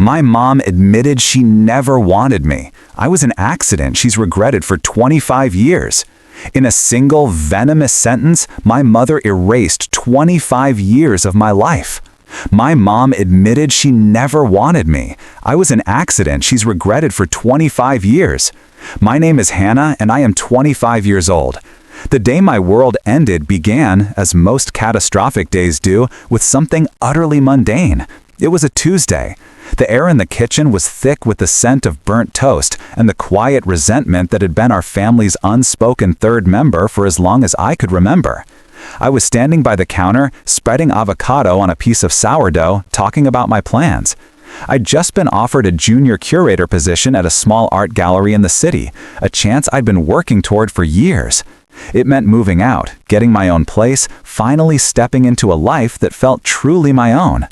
My mom admitted she never wanted me. I was an accident she's regretted for 25 years. In a single venomous sentence, my mother erased 25 years of my life. My mom admitted she never wanted me. I was an accident she's regretted for 25 years. My name is Hannah, and I am 25 years old. The day my world ended began, as most catastrophic days do, with something utterly mundane. It was a Tuesday. The air in the kitchen was thick with the scent of burnt toast and the quiet resentment that had been our family's unspoken third member for as long as I could remember. I was standing by the counter, spreading avocado on a piece of sourdough, talking about my plans. I'd just been offered a junior curator position at a small art gallery in the city, a chance I'd been working toward for years. It meant moving out, getting my own place, finally stepping into a life that felt truly my own.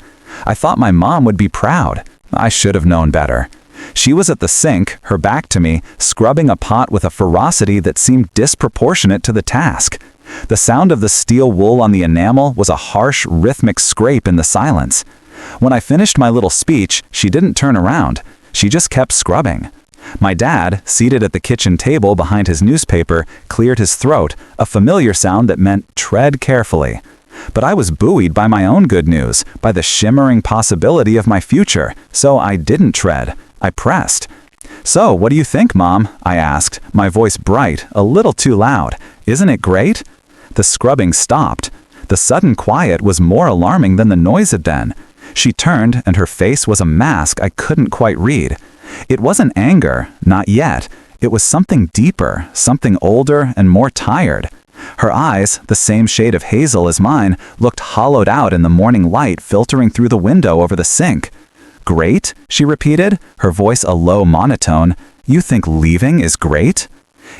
I thought my mom would be proud. I should have known better. She was at the sink, her back to me, scrubbing a pot with a ferocity that seemed disproportionate to the task. The sound of the steel wool on the enamel was a harsh, rhythmic scrape in the silence. When I finished my little speech, she didn't turn around. She just kept scrubbing. My dad, seated at the kitchen table behind his newspaper, cleared his throat, a familiar sound that meant tread carefully. But I was buoyed by my own good news, by the shimmering possibility of my future, so I didn't tread. I pressed. "So, what do you think, Mom?" I asked, my voice bright, a little too loud. "Isn't it great?" The scrubbing stopped. The sudden quiet was more alarming than the noise had been. She turned, and her face was a mask I couldn't quite read. It wasn't anger, not yet. It was something deeper, something older and more tired. Her eyes, the same shade of hazel as mine, looked hollowed out in the morning light filtering through the window over the sink. "Great?" she repeated, her voice a low monotone. "You think leaving is great?"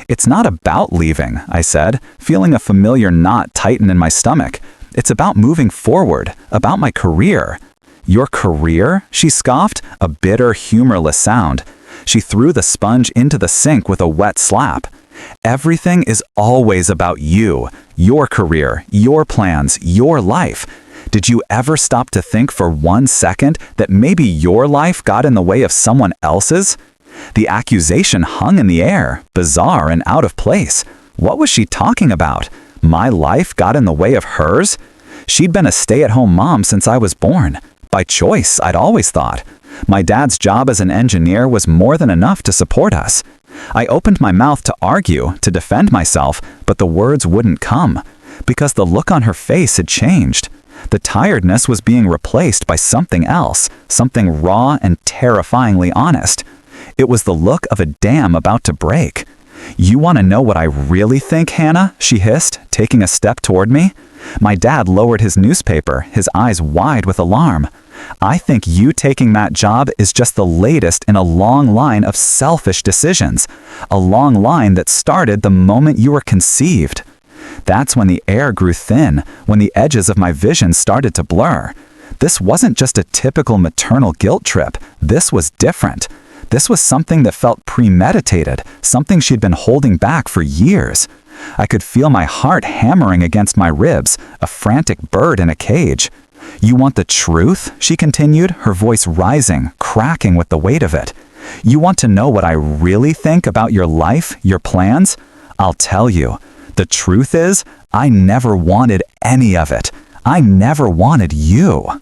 "It's not about leaving," I said, feeling a familiar knot tighten in my stomach. "It's about moving forward, about my career." "Your career?" she scoffed, a bitter, humorless sound. She threw the sponge into the sink with a wet slap. "Everything is always about you, your career, your plans, your life. Did you ever stop to think for 1 second that maybe your life got in the way of someone else's?" The accusation hung in the air, bizarre and out of place. What was she talking about? My life got in the way of hers? She'd been a stay-at-home mom since I was born. By choice, I'd always thought. My dad's job as an engineer was more than enough to support us. I opened my mouth to argue, to defend myself, but the words wouldn't come, because the look on her face had changed. The tiredness was being replaced by something else, something raw and terrifyingly honest. It was the look of a dam about to break. "You want to know what I really think, Hannah?" she hissed, taking a step toward me. My dad lowered his newspaper, his eyes wide with alarm. "I think you taking that job is just the latest in a long line of selfish decisions, a long line that started the moment you were conceived." That's when the air grew thin, when the edges of my vision started to blur. This wasn't just a typical maternal guilt trip. This was different. This was something that felt premeditated, something she'd been holding back for years. I could feel my heart hammering against my ribs, a frantic bird in a cage. "You want the truth?" she continued, her voice rising, cracking with the weight of it. "You want to know what I really think about your life, your plans? I'll tell you. The truth is, I never wanted any of it. I never wanted you."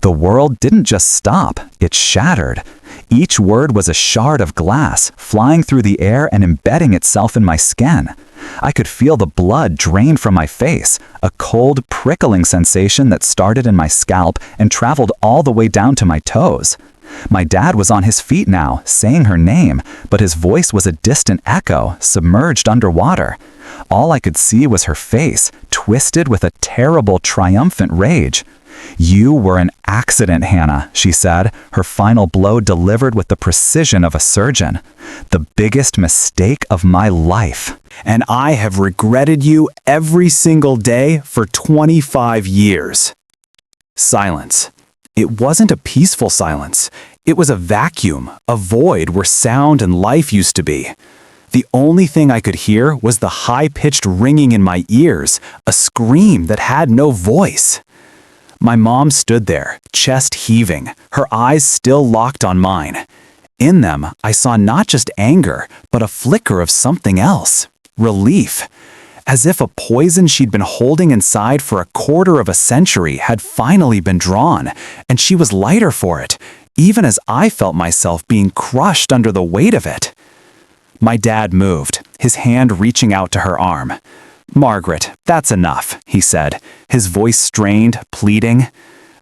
The world didn't just stop, it shattered. Each word was a shard of glass, flying through the air and embedding itself in my skin. I could feel the blood drain from my face, a cold, prickling sensation that started in my scalp and traveled all the way down to my toes. My dad was on his feet now, saying her name, but his voice was a distant echo, submerged underwater. All I could see was her face, twisted with a terrible, triumphant rage. "You were an accident, Hannah," she said, her final blow delivered with the precision of a surgeon. "The biggest mistake of my life. And I have regretted you every single day for 25 years." Silence. It wasn't a peaceful silence. It was a vacuum, a void where sound and life used to be. The only thing I could hear was the high-pitched ringing in my ears, a scream that had no voice. My mom stood there, chest heaving, her eyes still locked on mine. In them, I saw not just anger, but a flicker of something else. Relief. As if a poison she'd been holding inside for a quarter of a century had finally been drawn, and she was lighter for it, even as I felt myself being crushed under the weight of it. My dad moved, his hand reaching out to her arm. "Margaret, that's enough," he said, his voice strained, pleading.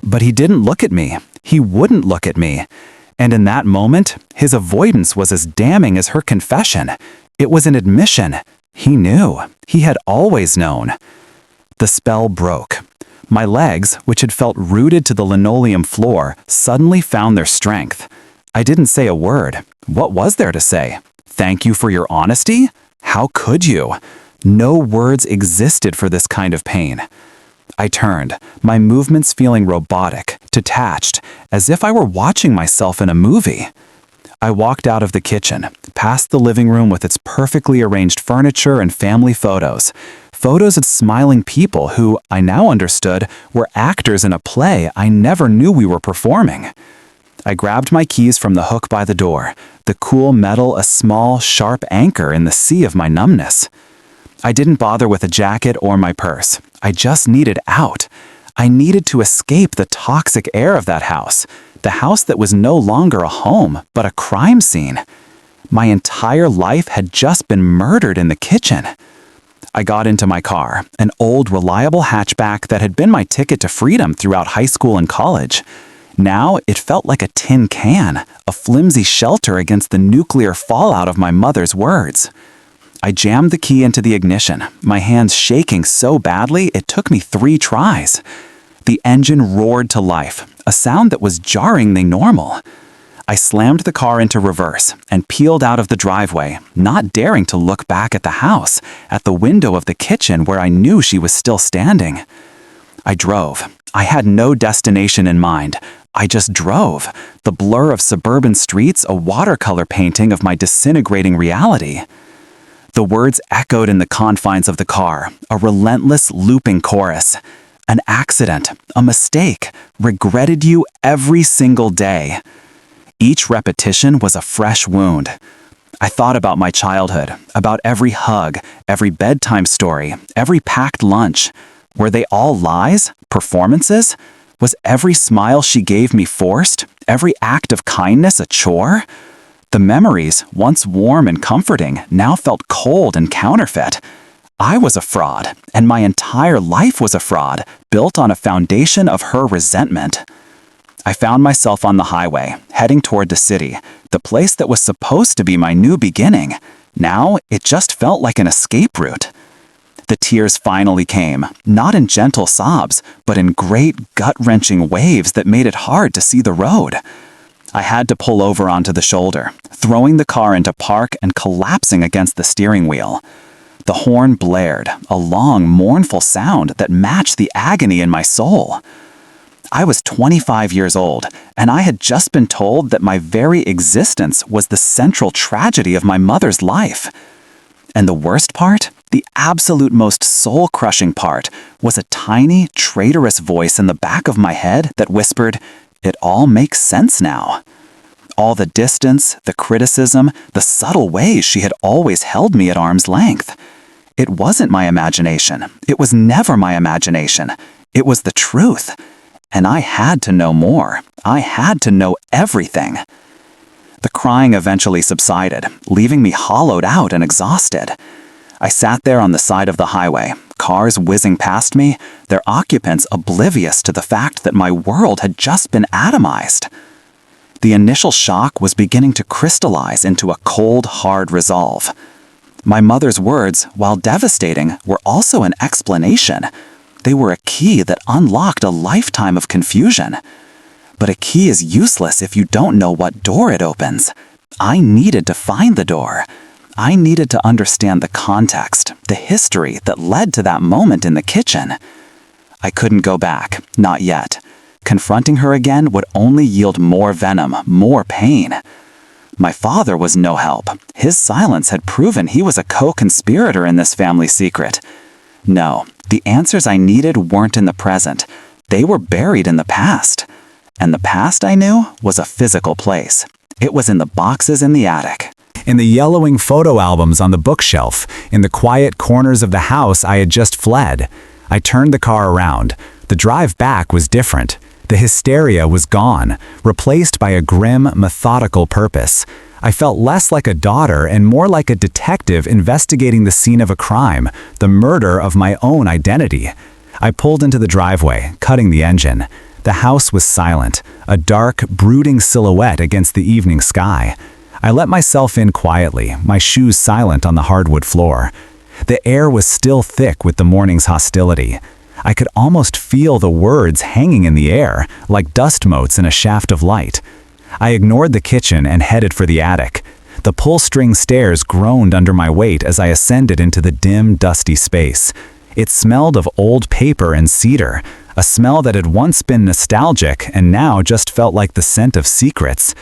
But he didn't look at me. He wouldn't look at me. And in that moment, his avoidance was as damning as her confession. It was an admission. He knew. He had always known. The spell broke. My legs, which had felt rooted to the linoleum floor, suddenly found their strength. I didn't say a word. What was there to say? Thank you for your honesty? How could you? No words existed for this kind of pain. I turned, my movements feeling robotic, detached, as if I were watching myself in a movie. I walked out of the kitchen, past the living room with its perfectly arranged furniture and family photos. Photos of smiling people who, I now understood, were actors in a play I never knew we were performing. I grabbed my keys from the hook by the door, the cool metal a small, sharp anchor in the sea of my numbness. I didn't bother with a jacket or my purse. I just needed out. I needed to escape the toxic air of that house, the house that was no longer a home, but a crime scene. My entire life had just been murdered in the kitchen. I got into my car, an old, reliable hatchback that had been my ticket to freedom throughout high school and college. Now it felt like a tin can, a flimsy shelter against the nuclear fallout of my mother's words. I jammed the key into the ignition, my hands shaking so badly it took me 3 tries. The engine roared to life, a sound that was jarringly normal. I slammed the car into reverse and peeled out of the driveway, not daring to look back at the house, at the window of the kitchen where I knew she was still standing. I drove. I had no destination in mind. I just drove, the blur of suburban streets a watercolor painting of my disintegrating reality. The words echoed in the confines of the car, a relentless looping chorus. An accident, a mistake, regretted you every single day. Each repetition was a fresh wound. I thought about my childhood, about every hug, every bedtime story, every packed lunch. Were they all lies? Performances? Was every smile she gave me forced? Every act of kindness a chore? The memories, once warm and comforting, now felt cold and counterfeit. I was a fraud, and my entire life was a fraud, built on a foundation of her resentment. I found myself on the highway, heading toward the city, the place that was supposed to be my new beginning. Now, it just felt like an escape route. The tears finally came, not in gentle sobs, but in great, gut-wrenching waves that made it hard to see the road. I had to pull over onto the shoulder, throwing the car into park and collapsing against the steering wheel. The horn blared, a long, mournful sound that matched the agony in my soul. I was 25 years old, and I had just been told that my very existence was the central tragedy of my mother's life. And the worst part, the absolute most soul-crushing part, was a tiny, traitorous voice in the back of my head that whispered, "It all makes sense now." All the distance, the criticism, the subtle ways she had always held me at arm's length. It wasn't my imagination. It was never my imagination. It was the truth. And I had to know more. I had to know everything. The crying eventually subsided, leaving me hollowed out and exhausted. I sat there on the side of the highway, cars whizzing past me, their occupants oblivious to the fact that my world had just been atomized. The initial shock was beginning to crystallize into a cold, hard resolve. My mother's words, while devastating, were also an explanation. They were a key that unlocked a lifetime of confusion. But a key is useless if you don't know what door it opens. I needed to find the door. I needed to understand the context, the history that led to that moment in the kitchen. I couldn't go back, not yet. Confronting her again would only yield more venom, more pain. My father was no help. His silence had proven he was a co-conspirator in this family secret. No, the answers I needed weren't in the present. They were buried in the past. And the past, I knew, was a physical place. It was in the boxes in the attic, in the yellowing photo albums on the bookshelf, in the quiet corners of the house I had just fled. I turned the car around. The drive back was different. The hysteria was gone, replaced by a grim, methodical purpose. I felt less like a daughter and more like a detective investigating the scene of a crime, the murder of my own identity. I pulled into the driveway, cutting the engine. The house was silent, a dark, brooding silhouette against the evening sky. I let myself in quietly, my shoes silent on the hardwood floor. The air was still thick with the morning's hostility. I could almost feel the words hanging in the air, like dust motes in a shaft of light. I ignored the kitchen and headed for the attic. The pull-string stairs groaned under my weight as I ascended into the dim, dusty space. It smelled of old paper and cedar, a smell that had once been nostalgic and now just felt like the scent of secrets.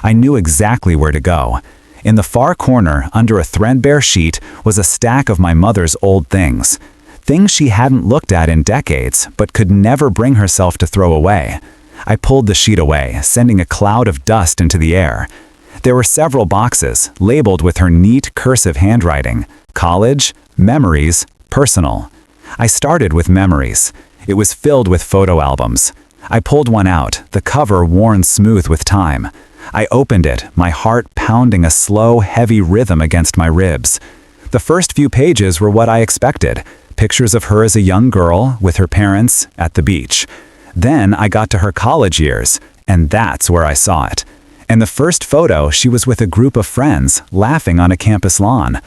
I knew exactly where to go. In the far corner, under a threadbare sheet, was a stack of my mother's old things. Things she hadn't looked at in decades, but could never bring herself to throw away. I pulled the sheet away, sending a cloud of dust into the air. There were several boxes, labeled with her neat, cursive handwriting. College, memories, personal. I started with memories. It was filled with photo albums. I pulled one out, the cover worn smooth with time. I opened it, my heart pounding a slow, heavy rhythm against my ribs. The first few pages were what I expected. Pictures of her as a young girl, with her parents, at the beach. Then I got to her college years, and that's where I saw it. In the first photo, she was with a group of friends, laughing on a campus lawn.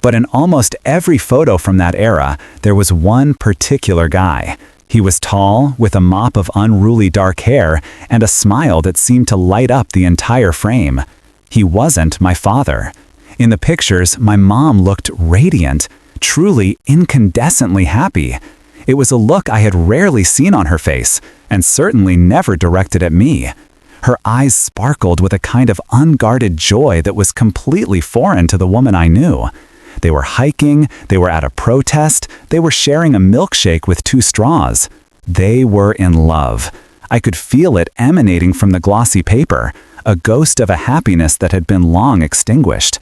But in almost every photo from that era, there was one particular guy. He was tall, with a mop of unruly dark hair, and a smile that seemed to light up the entire frame. He wasn't my father. In the pictures, my mom looked radiant, truly incandescently happy. It was a look I had rarely seen on her face, and certainly never directed at me. Her eyes sparkled with a kind of unguarded joy that was completely foreign to the woman I knew. They were hiking, they were at a protest, they were sharing a milkshake with 2 straws. They were in love. I could feel it emanating from the glossy paper, a ghost of a happiness that had been long extinguished.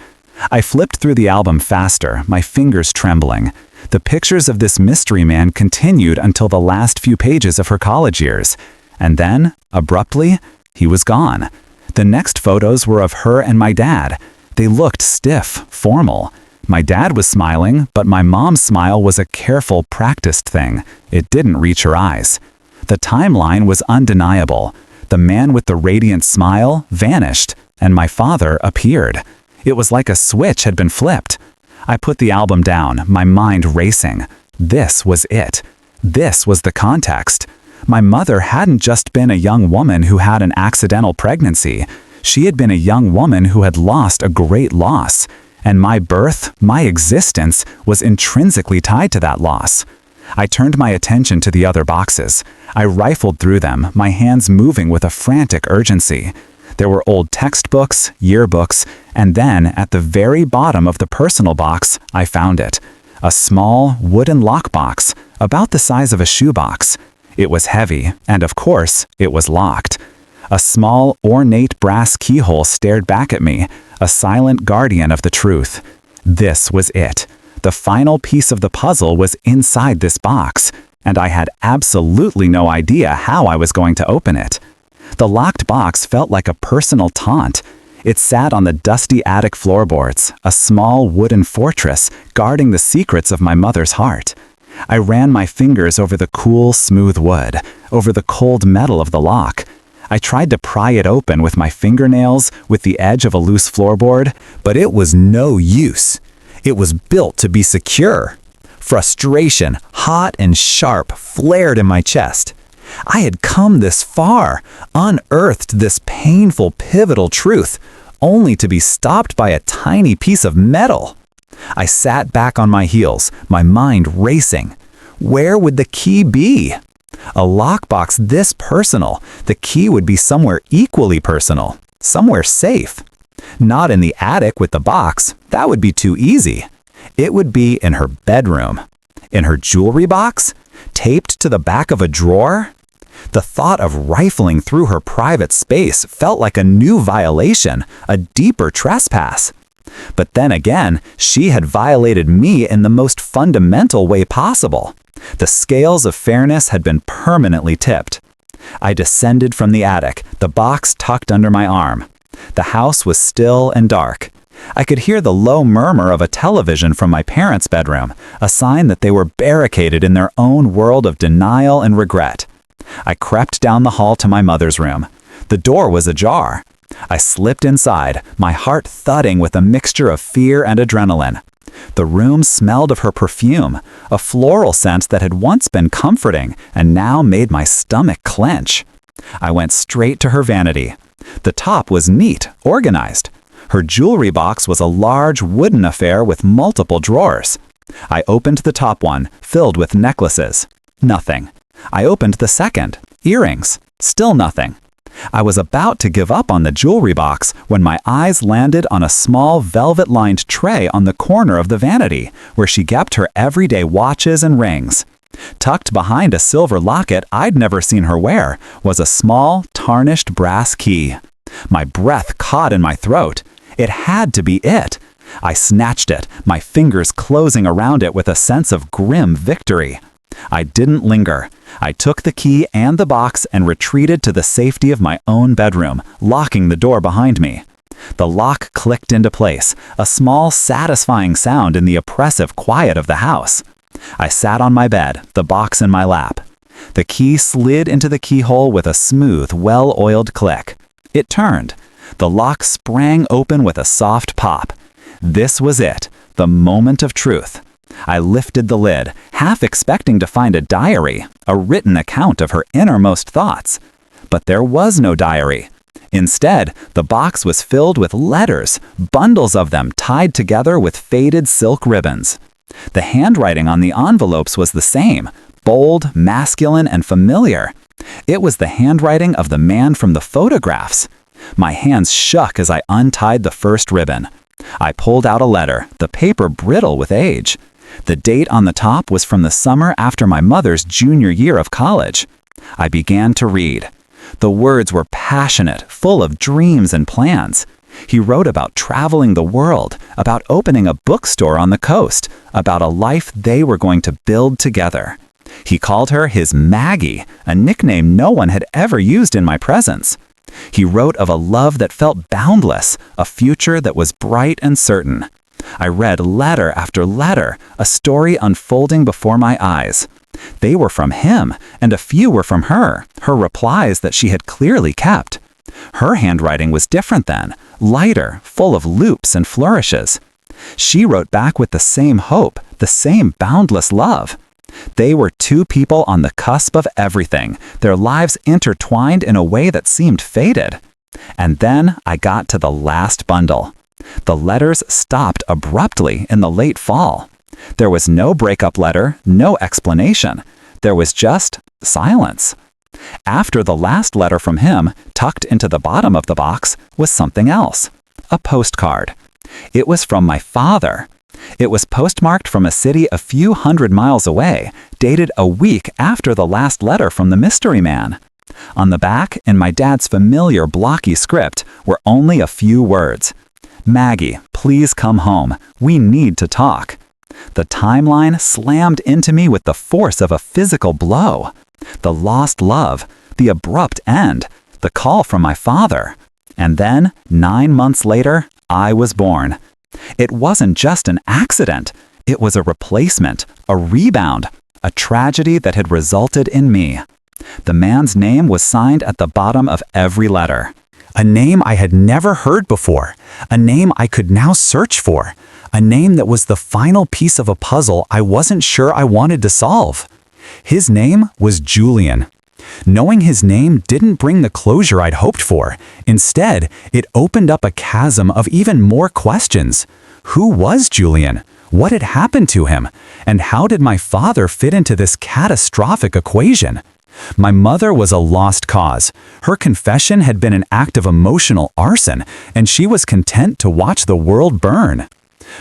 I flipped through the album faster, my fingers trembling. The pictures of this mystery man continued until the last few pages of her college years. And then, abruptly, he was gone. The next photos were of her and my dad. They looked stiff, formal. My dad was smiling, but my mom's smile was a careful, practiced thing. It didn't reach her eyes. The timeline was undeniable. The man with the radiant smile vanished, and my father appeared. It was like a switch had been flipped. I put the album down, my mind racing. This was it. This was the context. My mother hadn't just been a young woman who had an accidental pregnancy. She had been a young woman who had lost a great loss. And my birth, my existence, was intrinsically tied to that loss. I turned my attention to the other boxes. I rifled through them, my hands moving with a frantic urgency. There were old textbooks, yearbooks, and then, at the very bottom of the personal box, I found it. A small, wooden lockbox, about the size of a shoebox. It was heavy, and of course, it was locked. A small, ornate brass keyhole stared back at me, a silent guardian of the truth. This was it. The final piece of the puzzle was inside this box, and I had absolutely no idea how I was going to open it. The locked box felt like a personal taunt. It sat on the dusty attic floorboards, a small wooden fortress guarding the secrets of my mother's heart. I ran my fingers over the cool, smooth wood, over the cold metal of the lock. I tried to pry it open with my fingernails, with the edge of a loose floorboard, but it was no use. It was built to be secure. Frustration, hot and sharp, flared in my chest. I had come this far, unearthed this painful, pivotal truth, only to be stopped by a tiny piece of metal. I sat back on my heels, my mind racing. Where would the key be? A lockbox this personal, the key would be somewhere equally personal, somewhere safe. Not in the attic with the box, that would be too easy. It would be in her bedroom. In her jewelry box? Taped to the back of a drawer? The thought of rifling through her private space felt like a new violation, a deeper trespass. But then again, she had violated me in the most fundamental way possible. The scales of fairness had been permanently tipped. I descended from the attic, the box tucked under my arm. The house was still and dark. I could hear the low murmur of a television from my parents' bedroom, a sign that they were barricaded in their own world of denial and regret. I crept down the hall to my mother's room. The door was ajar. I slipped inside, my heart thudding with a mixture of fear and adrenaline. The room smelled of her perfume, a floral scent that had once been comforting and now made my stomach clench. I went straight to her vanity. The top was neat, organized. Her jewelry box was a large wooden affair with multiple drawers. I opened the top one, filled with necklaces. Nothing. I opened the second, earrings. Still nothing. I was about to give up on the jewelry box when my eyes landed on a small velvet-lined tray on the corner of the vanity, where she kept her everyday watches and rings. Tucked behind a silver locket I'd never seen her wear was a small, tarnished brass key. My breath caught in my throat. It had to be it. I snatched it, my fingers closing around it with a sense of grim victory. I didn't linger. I took the key and the box and retreated to the safety of my own bedroom, locking the door behind me. The lock clicked into place, a small, satisfying sound in the oppressive quiet of the house. I sat on my bed, the box in my lap. The key slid into the keyhole with a smooth, well-oiled click. It turned. The lock sprang open with a soft pop. This was it, the moment of truth. I lifted the lid, half expecting to find a diary, a written account of her innermost thoughts. But there was no diary. Instead, the box was filled with letters, bundles of them tied together with faded silk ribbons. The handwriting on the envelopes was the same, bold, masculine, and familiar. It was the handwriting of the man from the photographs. My hands shook as I untied the first ribbon. I pulled out a letter, the paper brittle with age. The date on the top was from the summer after my mother's junior year of college. I began to read. The words were passionate, full of dreams and plans. He wrote about traveling the world, about opening a bookstore on the coast, about a life they were going to build together. He called her his Maggie, a nickname no one had ever used in my presence. He wrote of a love that felt boundless, a future that was bright and certain. I read letter after letter, a story unfolding before my eyes. They were from him, and a few were from her replies that she had clearly kept. Her handwriting was different then, lighter, full of loops and flourishes. She wrote back with the same hope, the same boundless love. They were two people on the cusp of everything, their lives intertwined in a way that seemed fated. And then I got to the last bundle. The letters stopped abruptly in the late fall. There was no breakup letter, no explanation. There was just silence. After the last letter from him, tucked into the bottom of the box, was something else. A postcard. It was from my father. It was postmarked from a city a few hundred miles away, dated a week after the last letter from the mystery man. On the back, in my dad's familiar blocky script, were only a few words. Maggie, please come home. We need to talk. The timeline slammed into me with the force of a physical blow. The lost love, the abrupt end, the call from my father. And then, 9 months later, I was born. It wasn't just an accident. It was a replacement, a rebound, a tragedy that had resulted in me. The man's name was signed at the bottom of every letter. A name I had never heard before, a name I could now search for, a name that was the final piece of a puzzle I wasn't sure I wanted to solve. His name was Julian. Knowing his name didn't bring the closure I'd hoped for. Instead, it opened up a chasm of even more questions. Who was Julian? What had happened to him? And how did my father fit into this catastrophic equation? My mother was a lost cause. Her confession had been an act of emotional arson, and she was content to watch the world burn.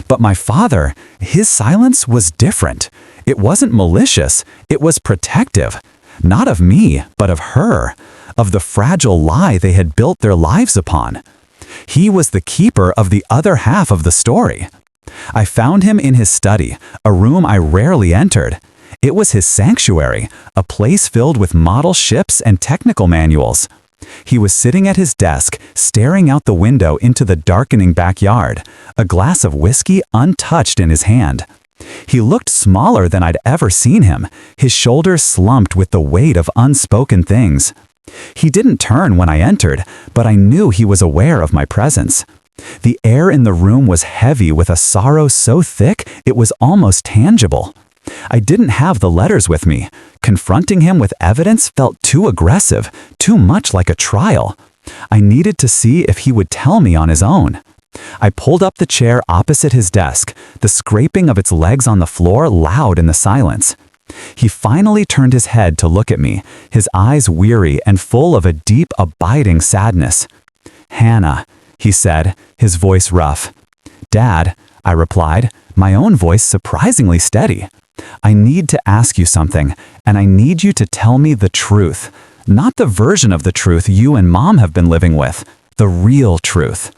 But my father, his silence was different. It wasn't malicious, it was protective. Not of me, but of her, of the fragile lie they had built their lives upon. He was the keeper of the other half of the story. I found him in his study, a room I rarely entered. It was his sanctuary, a place filled with model ships and technical manuals. He was sitting at his desk, staring out the window into the darkening backyard, a glass of whiskey untouched in his hand. He looked smaller than I'd ever seen him, his shoulders slumped with the weight of unspoken things. He didn't turn when I entered, but I knew he was aware of my presence. The air in the room was heavy with a sorrow so thick it was almost tangible. I didn't have the letters with me. Confronting him with evidence felt too aggressive, too much like a trial. I needed to see if he would tell me on his own. I pulled up the chair opposite his desk, the scraping of its legs on the floor loud in the silence. He finally turned his head to look at me, his eyes weary and full of a deep, abiding sadness. "Hannah," he said, his voice rough. "Dad," I replied, my own voice surprisingly steady. "I need to ask you something, and I need you to tell me the truth. Not the version of the truth you and Mom have been living with, the real truth."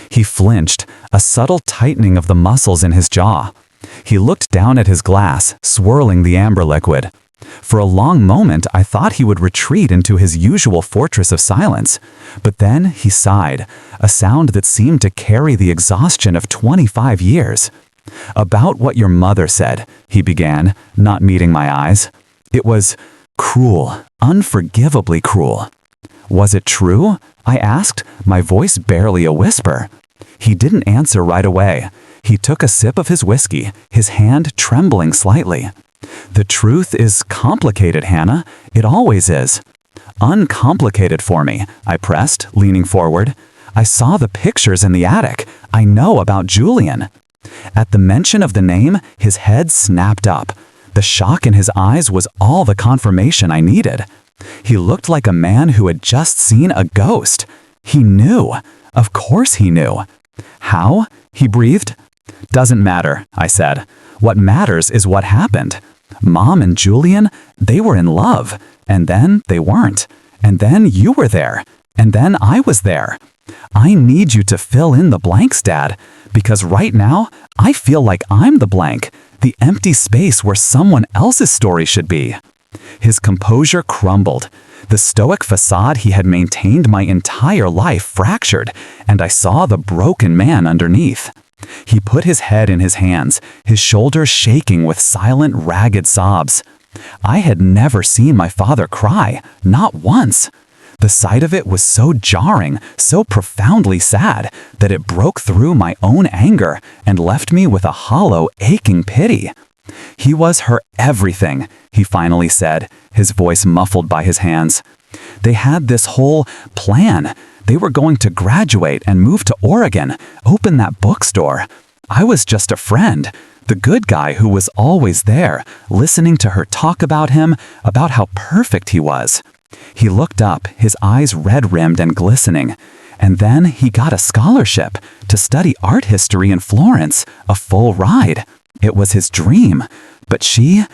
He flinched, a subtle tightening of the muscles in his jaw. He looked down at his glass, swirling the amber liquid. For a long moment, I thought he would retreat into his usual fortress of silence. But then he sighed, a sound that seemed to carry the exhaustion of 25 years. "About what your mother said," he began, not meeting my eyes. "It was cruel, unforgivably cruel." "Was it true?" I asked, my voice barely a whisper. He didn't answer right away. He took a sip of his whiskey, his hand trembling slightly. "The truth is complicated, Hannah. It always is." "Uncomplicated for me," I pressed, leaning forward. "I saw the pictures in the attic. I know about Julian." At the mention of the name, his head snapped up. The shock in his eyes was all the confirmation I needed. He looked like a man who had just seen a ghost. He knew. Of course he knew. "How?" he breathed. "Doesn't matter," I said. "What matters is what happened. Mom and Julian, they were in love. And then they weren't. And then you were there. And then I was there. I need you to fill in the blanks, Dad, because right now, I feel like I'm the blank, the empty space where someone else's story should be." His composure crumbled. The stoic facade he had maintained my entire life fractured, and I saw the broken man underneath. He put his head in his hands, his shoulders shaking with silent, ragged sobs. I had never seen my father cry, not once. The sight of it was so jarring, so profoundly sad, that it broke through my own anger and left me with a hollow, aching pity. "He was her everything," he finally said, his voice muffled by his hands. "They had this whole plan. They were going to graduate and move to Oregon, open that bookstore. I was just a friend, the good guy who was always there, listening to her talk about him, about how perfect he was." He looked up, his eyes red-rimmed and glistening. "And then he got a scholarship to study art history in Florence, a full ride. It was his dream. But she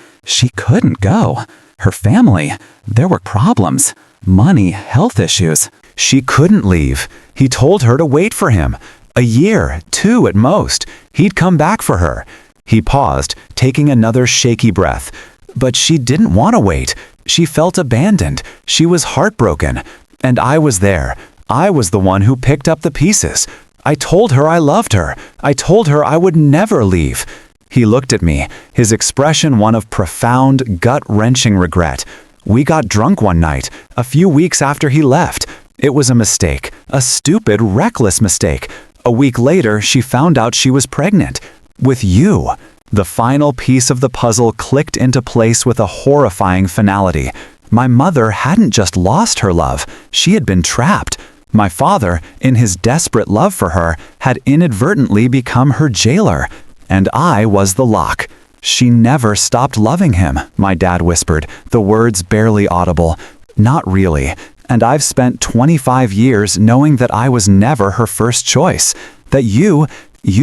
couldn't go. Her family, there were problems. Money, health issues. She couldn't leave. He told her to wait for him. A year, 2 at most. He'd come back for her." He paused, taking another shaky breath. "But she didn't want to wait. She felt abandoned. She was heartbroken. And I was there. I was the one who picked up the pieces. I told her I loved her. I told her I would never leave." He looked at me, his expression one of profound, gut-wrenching regret. "We got drunk one night, a few weeks after he left. It was a mistake, a stupid, reckless mistake. A week later, she found out she was pregnant. With you." The final piece of the puzzle clicked into place with a horrifying finality. My mother hadn't just lost her love, she had been trapped. My father, in his desperate love for her, had inadvertently become her jailer. And I was the lock. "She never stopped loving him," my dad whispered, the words barely audible. "Not really. And I've spent 25 years knowing that I was never her first choice. That you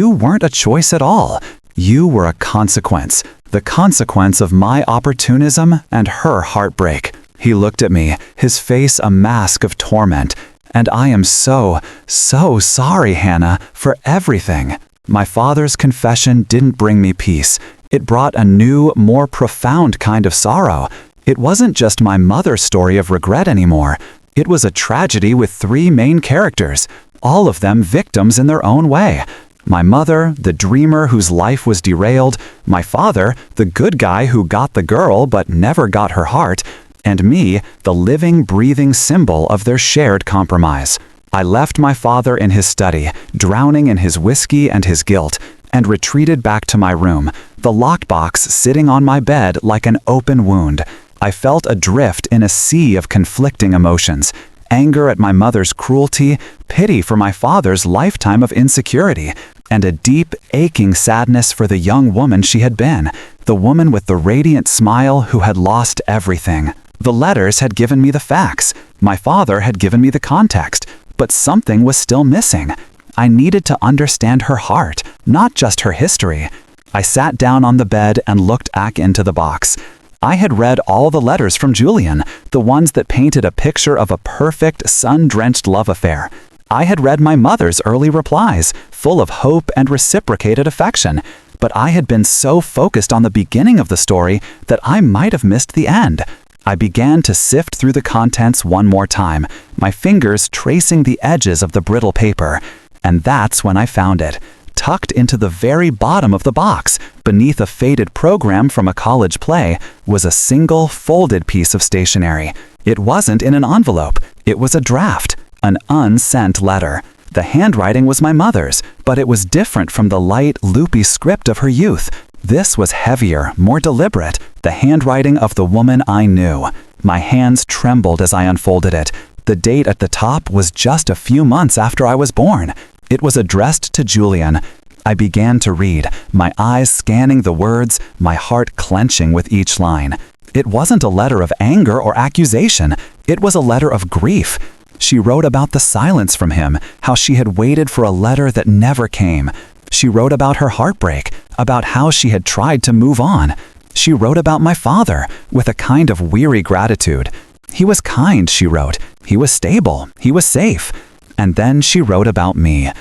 weren't a choice at all. You were a consequence. The consequence of my opportunism and her heartbreak. He looked at me, his face a mask of torment. "And I am so sorry, Hannah, for everything." My father's confession didn't bring me peace. It brought a new, more profound kind of sorrow. It wasn't just my mother's story of regret anymore. It was a tragedy with 3 main characters, all of them victims in their own way. My mother, the dreamer whose life was derailed, my father, the good guy who got the girl but never got her heart, and me, the living, breathing symbol of their shared compromise. I left my father in his study, drowning in his whiskey and his guilt, and retreated back to my room, the lockbox sitting on my bed like an open wound. I felt adrift in a sea of conflicting emotions. Anger at my mother's cruelty, pity for my father's lifetime of insecurity, and a deep, aching sadness for the young woman she had been, the woman with the radiant smile who had lost everything. The letters had given me the facts. My father had given me the context, but something was still missing. I needed to understand her heart, not just her history. I sat down on the bed and looked back into the box. I had read all the letters from Julian, the ones that painted a picture of a perfect, sun-drenched love affair. I had read my mother's early replies, full of hope and reciprocated affection, but I had been so focused on the beginning of the story that I might have missed the end. I began to sift through the contents one more time, my fingers tracing the edges of the brittle paper, and that's when I found it. Tucked into the very bottom of the box, beneath a faded program from a college play, was a single folded piece of stationery. It wasn't in an envelope. It was a draft, an unsent letter. The handwriting was my mother's, but it was different from the light, loopy script of her youth. This was heavier, more deliberate, the handwriting of the woman I knew. My hands trembled as I unfolded it. The date at the top was just a few months after I was born. It was addressed to Julian. I began to read, my eyes scanning the words, my heart clenching with each line. It wasn't a letter of anger or accusation. It was a letter of grief. She wrote about the silence from him, how she had waited for a letter that never came. She wrote about her heartbreak, about how she had tried to move on. She wrote about my father, with a kind of weary gratitude. He was kind, she wrote. He was stable. He was safe. And then she wrote about me.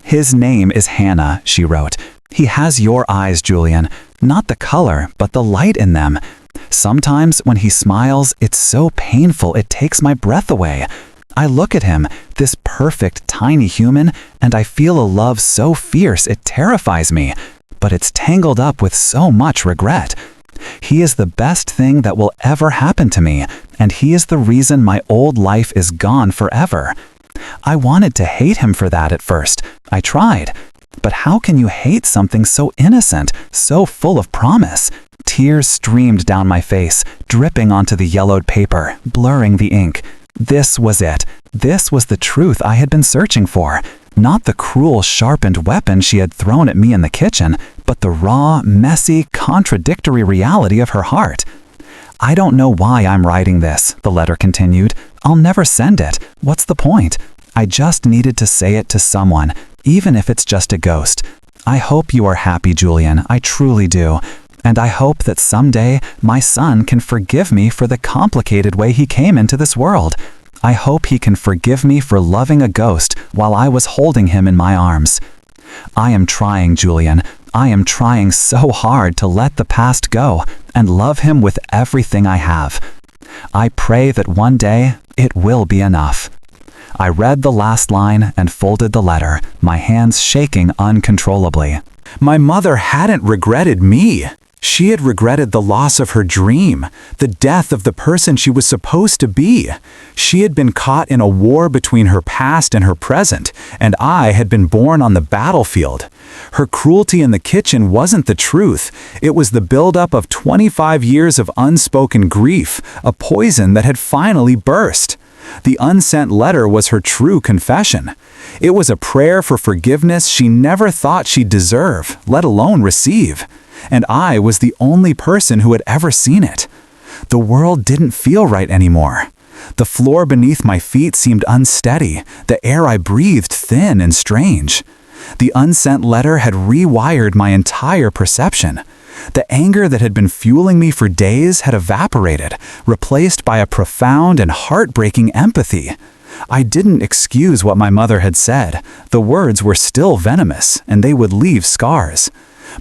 "His name is Hannah," she wrote. "He has your eyes, Julian. Not the color, but the light in them. Sometimes when he smiles, it's so painful it takes my breath away. I look at him, this perfect, tiny human, and I feel a love so fierce it terrifies me. But it's tangled up with so much regret. He is the best thing that will ever happen to me, and he is the reason my old life is gone forever. I wanted to hate him for that at first. I tried. But how can you hate something so innocent, so full of promise? Tears streamed down my face, dripping onto the yellowed paper, blurring the ink. This was it. This was the truth I had been searching for. Not the cruel, sharpened weapon she had thrown at me in the kitchen, but the raw, messy, contradictory reality of her heart. "I don't know why I'm writing this," the letter continued. "I'll never send it. What's the point? I just needed to say it to someone, even if it's just a ghost. I hope you are happy, Julian. I truly do. And I hope that someday my son can forgive me for the complicated way he came into this world. I hope he can forgive me for loving a ghost while I was holding him in my arms. I am trying, Julian. I am trying so hard to let the past go and love him with everything I have. I pray that one day it will be enough." I read the last line and folded the letter, my hands shaking uncontrollably. My mother hadn't regretted me. She had regretted the loss of her dream, the death of the person she was supposed to be. She had been caught in a war between her past and her present, and I had been born on the battlefield. Her cruelty in the kitchen wasn't the truth. It was the buildup of 25 years of unspoken grief, a poison that had finally burst. The unsent letter was her true confession. It was a prayer for forgiveness she never thought she'd deserve, let alone receive. And I was the only person who had ever seen it. The world didn't feel right anymore. The floor beneath my feet seemed unsteady, the air I breathed thin and strange. The unsent letter had rewired my entire perception. The anger that had been fueling me for days had evaporated, replaced by a profound and heartbreaking empathy. I didn't excuse what my mother had said. The words were still venomous, and they would leave scars.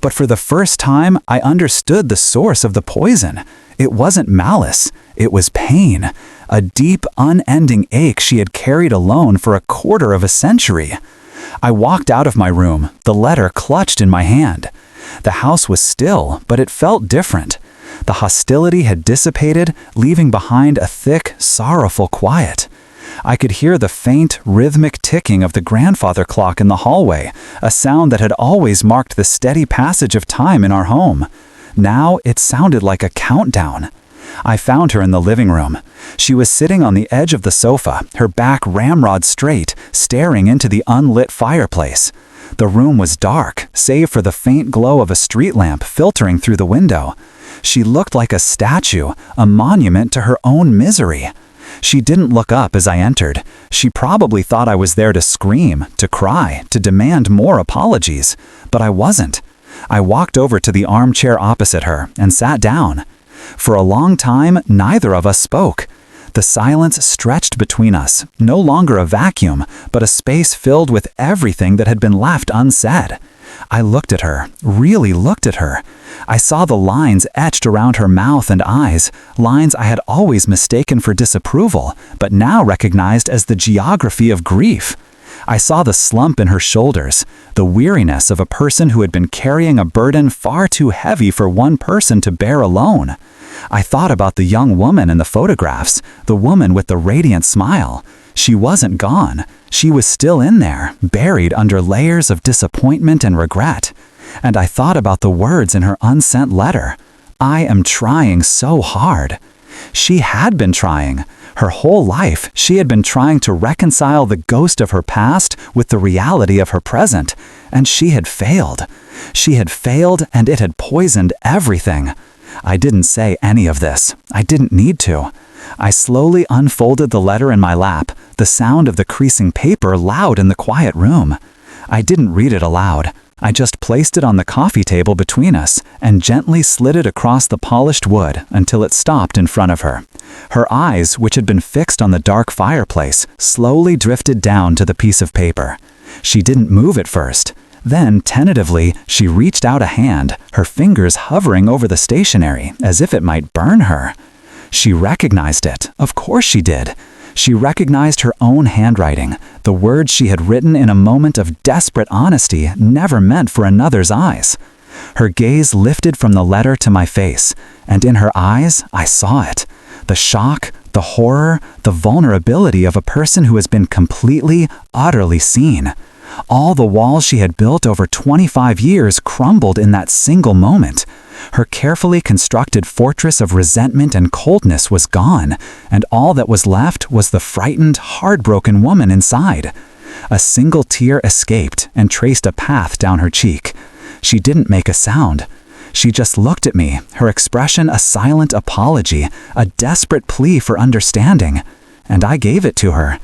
But for the first time, I understood the source of the poison. It wasn't malice. It was pain. A deep, unending ache she had carried alone for a quarter of a century. I walked out of my room, the letter clutched in my hand. The house was still, but it felt different. The hostility had dissipated, leaving behind a thick, sorrowful quiet. I could hear the faint, rhythmic ticking of the grandfather clock in the hallway, a sound that had always marked the steady passage of time in our home. Now it sounded like a countdown. I found her in the living room. She was sitting on the edge of the sofa, her back ramrod straight, staring into the unlit fireplace. The room was dark, save for the faint glow of a street lamp filtering through the window. She looked like a statue, a monument to her own misery. She didn't look up as I entered. She probably thought I was there to scream, to cry, to demand more apologies. But I wasn't. I walked over to the armchair opposite her and sat down. For a long time, neither of us spoke. The silence stretched between us, no longer a vacuum, but a space filled with everything that had been left unsaid. I looked at her, really looked at her. I saw the lines etched around her mouth and eyes, lines I had always mistaken for disapproval, but now recognized as the geography of grief. I saw the slump in her shoulders, the weariness of a person who had been carrying a burden far too heavy for one person to bear alone. I thought about the young woman in the photographs, the woman with the radiant smile. She wasn't gone. She was still in there, buried under layers of disappointment and regret. And I thought about the words in her unsent letter. I am trying so hard. She had been trying. Her whole life, she had been trying to reconcile the ghost of her past with the reality of her present, and she had failed. She had failed, and it had poisoned everything. I didn't say any of this. I didn't need to. I slowly unfolded the letter in my lap, the sound of the creasing paper loud in the quiet room. I didn't read it aloud. I just placed it on the coffee table between us and gently slid it across the polished wood until it stopped in front of her. Her eyes, which had been fixed on the dark fireplace, slowly drifted down to the piece of paper. She didn't move at first. Then, tentatively, she reached out a hand, her fingers hovering over the stationery as if it might burn her. She recognized it. Of course she did. She recognized her own handwriting, the words she had written in a moment of desperate honesty never meant for another's eyes. Her gaze lifted from the letter to my face, and in her eyes I saw it. The shock, the horror, the vulnerability of a person who has been completely, utterly seen. All the walls she had built over 25 years crumbled in that single moment. Her carefully constructed fortress of resentment and coldness was gone, and all that was left was the frightened, heartbroken woman inside. A single tear escaped and traced a path down her cheek. She didn't make a sound. She just looked at me, her expression a silent apology, a desperate plea for understanding. And I gave it to her.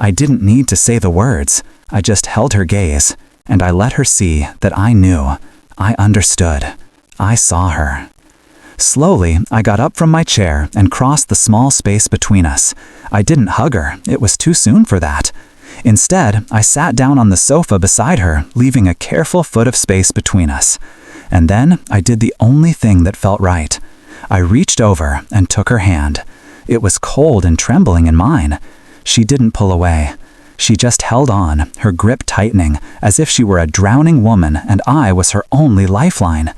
I didn't need to say the words. I just held her gaze, and I let her see that I knew. I understood. I saw her. Slowly, I got up from my chair and crossed the small space between us. I didn't hug her. It was too soon for that. Instead, I sat down on the sofa beside her, leaving a careful foot of space between us. And then I did the only thing that felt right. I reached over and took her hand. It was cold and trembling in mine. She didn't pull away. She just held on, her grip tightening, as if she were a drowning woman and I was her only lifeline.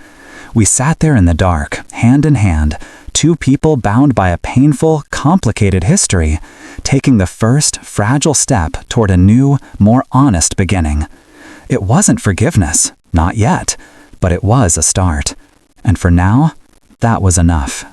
We sat there in the dark, hand in hand, two people bound by a painful, complicated history, taking the first, fragile step toward a new, more honest beginning. It wasn't forgiveness, not yet, but it was a start. And for now, that was enough.